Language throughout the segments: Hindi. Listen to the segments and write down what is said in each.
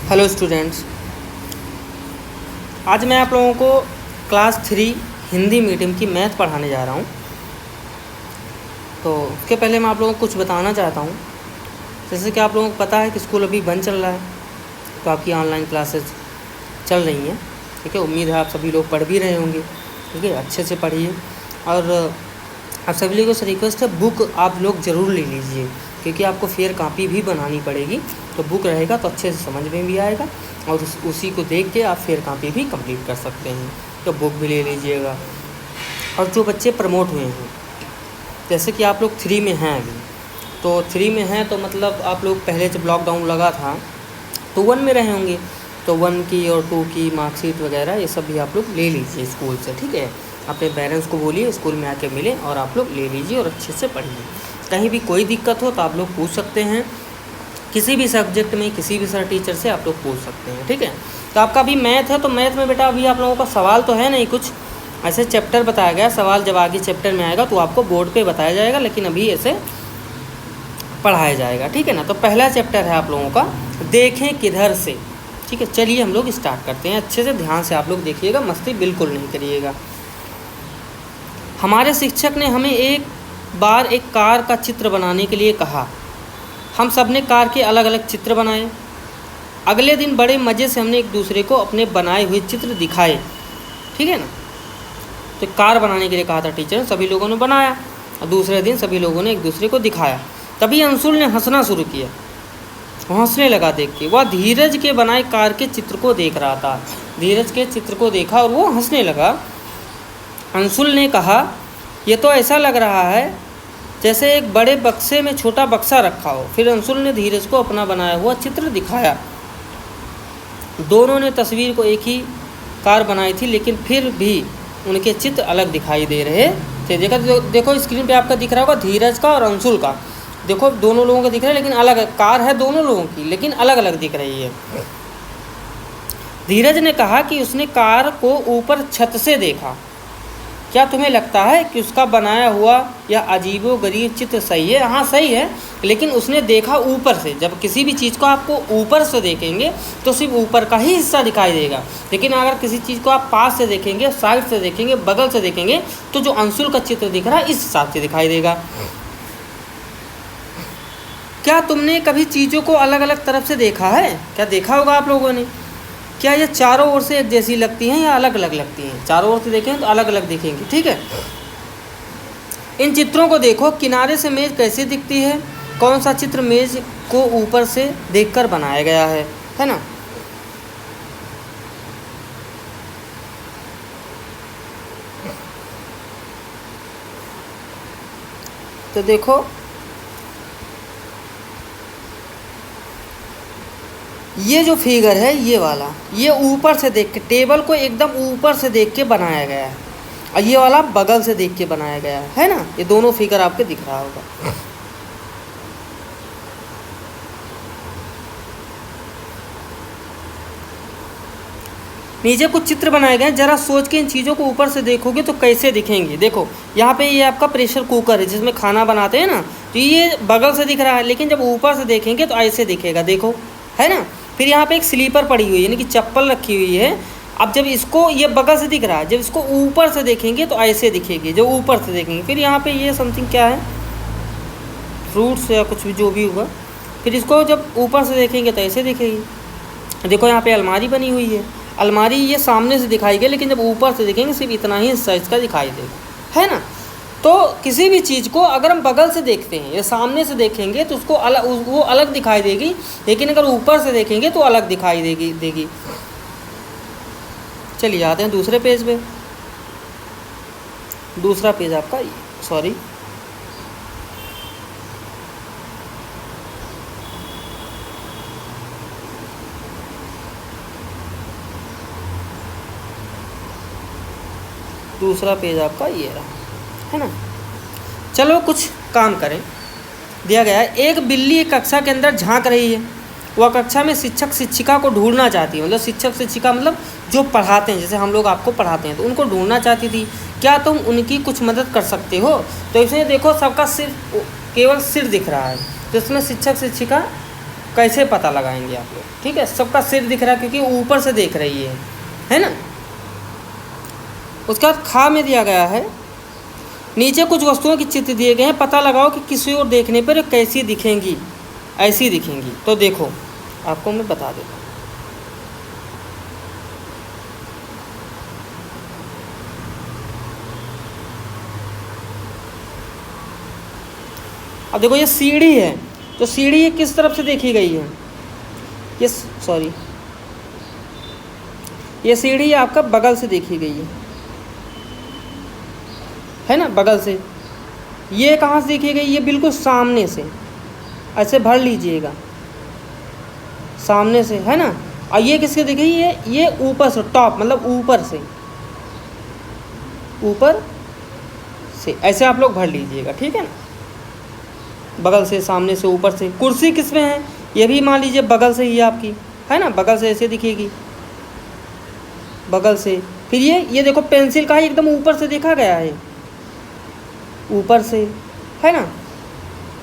हेलो स्टूडेंट्स, आज मैं आप लोगों को क्लास 3 हिंदी मीडियम की मैथ पढ़ाने जा रहा हूँ। तो उसके पहले मैं आप लोगों को कुछ बताना चाहता हूँ। जैसे कि आप लोगों को पता है कि स्कूल अभी बंद चल रहा है, तो आपकी ऑनलाइन क्लासेस चल रही हैं। ठीक है, उम्मीद है आप सभी लोग पढ़ भी रहे होंगे। ठीक है, अच्छे से पढ़िए। और आप सभी लोगों से रिक्वेस्ट है, बुक आप लोग ज़रूर ले लीजिए, क्योंकि आपको फेयर कॉपी भी बनानी पड़ेगी। तो बुक रहेगा तो अच्छे से समझ में भी आएगा और उसी को देख के आप फेयर कॉपी भी कंप्लीट कर सकते हैं। तो बुक भी ले लीजिएगा। और जो बच्चे प्रमोट हुए हैं, जैसे कि आप लोग 3 में हैं अभी, तो 3 में हैं तो मतलब आप लोग पहले जब लॉकडाउन लगा था तो 1 में रहे होंगे, तो 1 की और 2 की मार्कशीट वगैरह ये सब भी आप लोग ले लीजिए स्कूल से। ठीक है, अपने पेरेंट्स को बोलिए स्कूल में आके मिलें और आप लोग ले लीजिए और अच्छे से पढ़िए। कहीं भी कोई दिक्कत हो तो आप लोग पूछ सकते हैं, किसी भी सब्जेक्ट में किसी भी सर टीचर से आप लोग पूछ सकते हैं। ठीक है, तो आपका अभी मैथ है, तो मैथ में बेटा अभी आप लोगों का सवाल तो है नहीं, कुछ ऐसे चैप्टर बताया गया। सवाल जब आगे चैप्टर में आएगा तो आपको बोर्ड पे बताया जाएगा, लेकिन अभी ऐसे पढ़ाया जाएगा। ठीक है ना, तो पहला चैप्टर है आप लोगों का देखें किधर से। ठीक है, चलिए हम लोग स्टार्ट करते हैं। अच्छे से ध्यान से आप लोग देखिएगा, मस्ती बिल्कुल नहीं करिएगा। हमारे शिक्षक ने हमें एक बार एक कार का चित्र बनाने के लिए कहा। हम सब ने कार के अलग अलग चित्र बनाए। अगले दिन बड़े मज़े से हमने एक दूसरे को अपने बनाए हुए चित्र दिखाए। ठीक है ना, तो कार बनाने के लिए कहा था टीचर ने, सभी लोगों ने बनाया और दूसरे दिन सभी लोगों ने एक दूसरे को दिखाया। तभी अंशुल ने हंसना शुरू किया, हंसने लगा देख के। वह धीरज के बनाए कार के चित्र को देख रहा था। धीरज के चित्र को देखा और वो हंसने लगा। अंशुल ने कहा, यह तो ऐसा लग रहा है जैसे एक बड़े बक्से में छोटा बक्सा रखा हो। फिर अंशुल ने धीरज को अपना बनाया हुआ चित्र दिखाया। दोनों ने तस्वीर को एक ही कार बनाई थी, लेकिन फिर भी उनके चित्र अलग दिखाई दे रहे थे। देखो स्क्रीन पे आपका दिख रहा होगा धीरज का और अंशुल का। देखो दोनों लोगों का दिख रहा है, लेकिन अलग कार है दोनों लोगों की, लेकिन अलग अलग दिख रही है। धीरज ने कहा कि उसने कार को ऊपर छत से देखा। क्या तुम्हें लगता है कि उसका बनाया हुआ यह अजीबोगरीब चित्र सही है? हाँ सही है, लेकिन उसने देखा ऊपर से। जब किसी भी चीज़ को आपको ऊपर से देखेंगे तो सिर्फ ऊपर का ही हिस्सा दिखाई देगा, लेकिन अगर किसी चीज़ को आप पास से देखेंगे, साइड से देखेंगे, बगल से देखेंगे, तो जो अंशुल का चित्र दिख रहा है इस हिसाब से दिखाई देगा। क्या तुमने कभी चीज़ों को अलग अलग तरफ से देखा है? क्या देखा होगा आप लोगों ने? क्या ये चारों ओर से एक जैसी लगती हैं या अलग अलग लगती हैं? चारों ओर से देखें तो अलग अलग दिखेंगी। ठीक है, इन चित्रों को देखो, किनारे से मेज़ कैसे दिखती है? कौन सा चित्र मेज़ को ऊपर से देखकर बनाया गया है ना? तो देखो ये जो फिगर है ये वाला, ये ऊपर से देख के, टेबल को एकदम ऊपर से देख के बनाया गया है, और ये वाला बगल से देख के बनाया गया है ना। ये दोनों फिगर आपके दिख रहा होगा। नीचे कुछ चित्र बनाए गए हैं, जरा सोच के इन चीज़ों को ऊपर से देखोगे तो कैसे दिखेंगे। देखो यहाँ पे ये आपका प्रेशर कुकर है जिसमें खाना बनाते हैं ना, तो ये बगल से दिख रहा है, लेकिन जब ऊपर से देखेंगे तो ऐसे दिखेगा। देखो है ना। फिर यहाँ पे एक स्लीपर पड़ी हुई है, यानी कि चप्पल रखी हुई है। अब जब इसको, ये बगल से दिख रहा है, जब इसको ऊपर से देखेंगे तो ऐसे दिखेगी, जो ऊपर से देखेंगे। फिर यहाँ पे ये समथिंग क्या है, फ्रूट्स या कुछ भी जो भी होगा। फिर इसको जब ऊपर से देखेंगे तो ऐसे दिखेगी। देखो यहाँ पे अलमारी बनी हुई है, अलमारी ये सामने से दिखाई गई, लेकिन जब ऊपर से देखेंगे सिर्फ इतना ही हिस्सा इसका दिखाई देगा, है ना। तो किसी भी चीज़ को अगर हम बगल से देखते हैं या सामने से देखेंगे तो उसको वो अलग दिखाई देगी, लेकिन अगर ऊपर से देखेंगे तो अलग दिखाई देगी। चलिए आते हैं दूसरे पेज पे। दूसरा पेज आपका, सॉरी, दूसरा पेज आपका ये रहा, है ना। चलो कुछ काम करें। दिया गया है, एक बिल्ली एक कक्षा के अंदर झांक रही है। वह कक्षा में शिक्षक शिक्षिका को ढूंढना चाहती है। मतलब शिक्षक शिक्षिका मतलब जो पढ़ाते हैं, जैसे हम लोग आपको पढ़ाते हैं, तो उनको ढूंढना चाहती थी। क्या तुम उनकी कुछ मदद कर सकते हो? तो इसमें देखो सबका सिर, केवल सिर दिख रहा है, तो इसमें शिक्षक शिक्षिका कैसे पता लगाएंगे आप लोग, ठीक है। सबका सिर दिख रहा है क्योंकि ऊपर से देख रही है ना। उसके बाद खा में दिया गया है, नीचे कुछ वस्तुओं के चित्र दिए गए हैं, पता लगाओ कि किसी और देखने पर कैसी दिखेंगी, ऐसी दिखेंगी। तो देखो आपको मैं बता देता हूँ। अब देखो ये सीढ़ी है, तो सीढ़ी ये किस तरफ से देखी गई है, ये सॉरी ये सीढ़ी आपका बगल से देखी गई है ना, बगल से। ये कहाँ से देखी गई, ये बिल्कुल सामने से, ऐसे भर लीजिएगा सामने से, है ना। और ये किसके देखी, ये ऊपर से, टॉप मतलब ऊपर से ऐसे आप लोग भर लीजिएगा, ठीक है ना। बगल से, सामने से, ऊपर से। कुर्सी किस में है, ये भी मान लीजिए बगल से ही आपकी, है ना, बगल से ऐसे दिखेगी, बगल से। फिर ये देखो पेंसिल का ही एकदम ऊपर से देखा गया है, ऊपर से, है ना।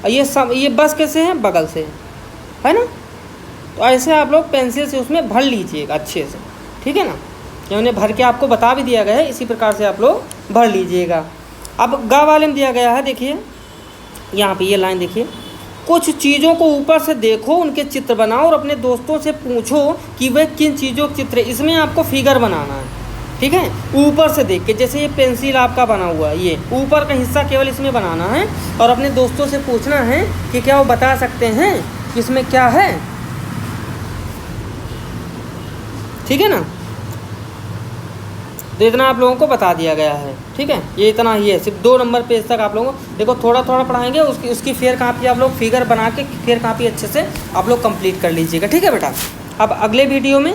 और ये बस कैसे है, बगल से, है ना। तो ऐसे आप लोग पेंसिल से उसमें भर लीजिएगा अच्छे से, ठीक है ना। ये उन्हें भर के आपको बता भी दिया गया है, इसी प्रकार से आप लोग भर लीजिएगा। अब ग वाले में दिया गया है, देखिए यहाँ पे ये लाइन देखिए, कुछ चीज़ों को ऊपर से देखो, उनके चित्र बनाओ और अपने दोस्तों से पूछो कि वे किन चीज़ों के चित्र। इसमें आपको फिगर बनाना है, ठीक है, ऊपर से देख के। जैसे ये पेंसिल आपका बना हुआ है, ये ऊपर का हिस्सा केवल इसमें बनाना है और अपने दोस्तों से पूछना है कि क्या वो बता सकते हैं कि इसमें क्या है, ठीक है ना। तो इतना आप लोगों को बता दिया गया है, ठीक है। ये इतना ही है, सिर्फ 2 नंबर पेज तक आप लोगों को देखो थोड़ा थोड़ा पढ़ाएंगे, उसकी फेयर कापी आप लोग फिगर बना के फेयर कापी अच्छे से आप लोग कंप्लीट कर लीजिएगा, ठीक है बेटा। अब अगले वीडियो में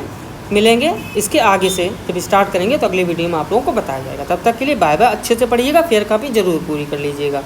मिलेंगे, इसके आगे से जब स्टार्ट करेंगे तो अगले वीडियो में आप लोगों को बताया जाएगा। तब तक के लिए बाय बाय, अच्छे से पढ़िएगा, फेयर कापी जरूर पूरी कर लीजिएगा।